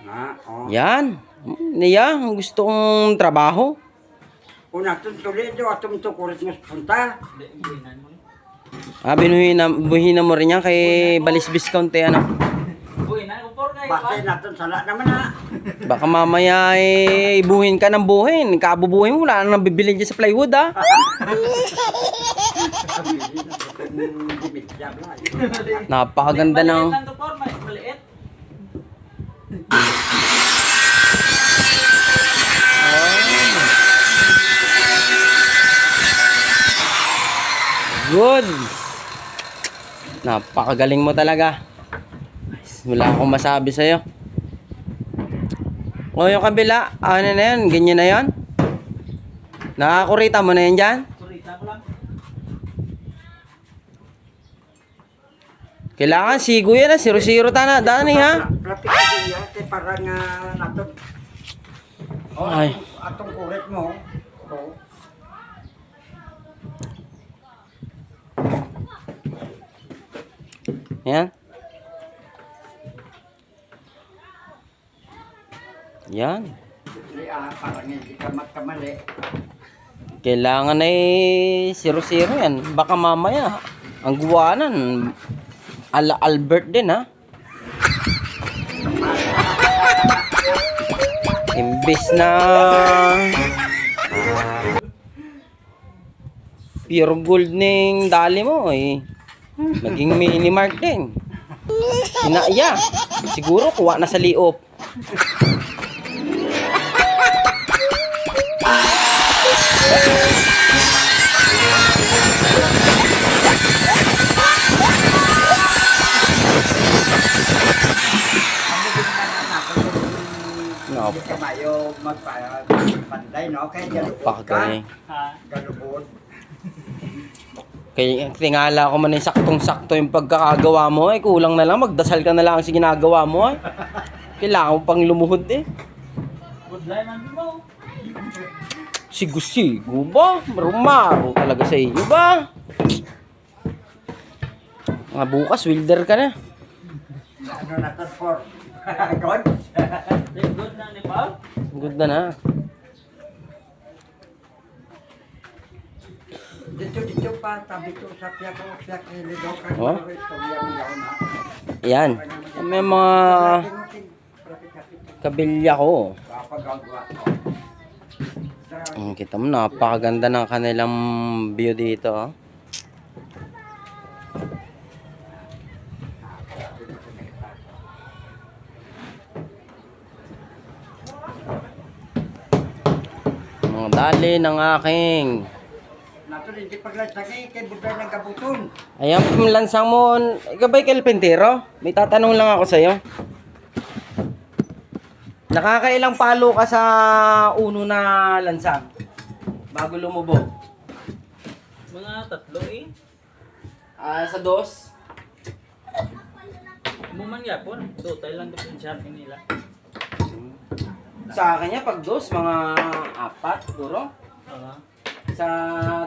Oh. Yan. Niya, ang gusto kong trabaho. Una tuloy do atum to kulit mo punta. Buhin na mo rin yan kay Balis Viscount ano. Basta natin sala naman na. Baka mamaya ibuhin ka ng buhin. Kabubuhin mo, wala nang bibili dyan sa plywood Napakaganda ng... Good! Napakagaling mo talaga. Wala akong masabi sa'yo. O yung kabila, ano na yan? Ganyan na yan? Nakakurita mo na yan dyan? Kurita ko lang. Kailangan sigo yan 0-0 tana. Dani ha? Rapid ko yan kay parang natin. Oh, Ay. atong kulit mo. Oh. Yan. Yan. Parang hindi ka magkamali. Kailangan 0-0 yan. Baka mamaya ang guwanan ala Albert din ha. Imbis na pure gold ning dali mo naging mini mark din. Inaya. Siguro kuha na sa liop. No. Hindi ka mayo magpanday, no? Kaya galubod ka. Galubod. Kaya tingala ko man yung saktong-sakto yung pagkakagawa mo kulang na lang, magdasal ka na lang sa ginagawa mo Kailangan mo pang lumuhod Good line ang mo. Sigo-sigo ba? Marumaro talaga sa iyo ba? Mga bukas, wilder ka na. Ano natin for? God? Good na ni Paul. Good na. Dito pa, tabi ko sa piyak lido ka. Oh? Yan. May mga kabilya ko. Kita mo, napakaganda ng kanilang view dito. Mga dali ng aking Hindi paglansangin, kay Buday ng kabuton. ayan, lansang mo. Ikaw ba'y kalpentero? May tatanong lang ako sa'yo. Nakakailang palo ka sa uno na lansang? Bago lumubog? Mga 3 Sa dos? Muman yapon. Total lang din shopping nila. Sa akin niya, pag dos, mga 4, siguro. Sa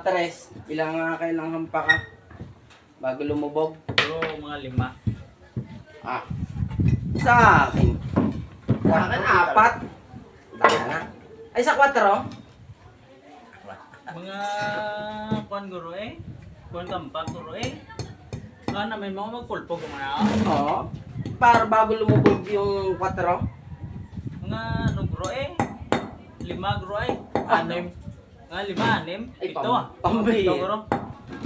3, ilang kailang hampa ka? Bago lumubog? Pero mga 5. Sa akin. Sa akin, 4. Na. Ay, sa 4? Mga kuan guro kuan kampak guro Ano may mga magpulpo ko na. Oo. Para bago lumubog yung 4? Mga ano guro 5 guro 6. Nga 5, 6, 7. Pambihira. Guro.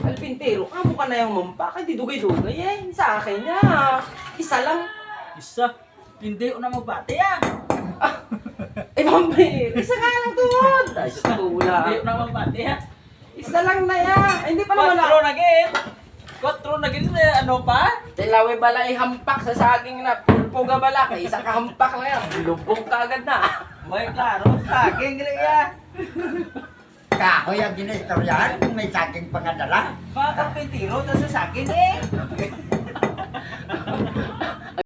Alpintero, amo ka na yung mampa. Kaya di dugay-dugay sa akin niya. Isa lang. Isa. Hindi ko na magbati Pambihira. Isa ka lang tuwod. Ay, tula. Hindi ko na magbati Isa lang na yan. Hindi pa naman 4 na gin. 4 na gin ano pa? Tilawi bala hampak sa saging na pulpuga bala. Kaya isa ka hampak na yan. Lubog ka agad na. May klaro. Saging gini Kahoy ang ginistoryahan kung may saking pangadala. Mga kapitiro, sa saging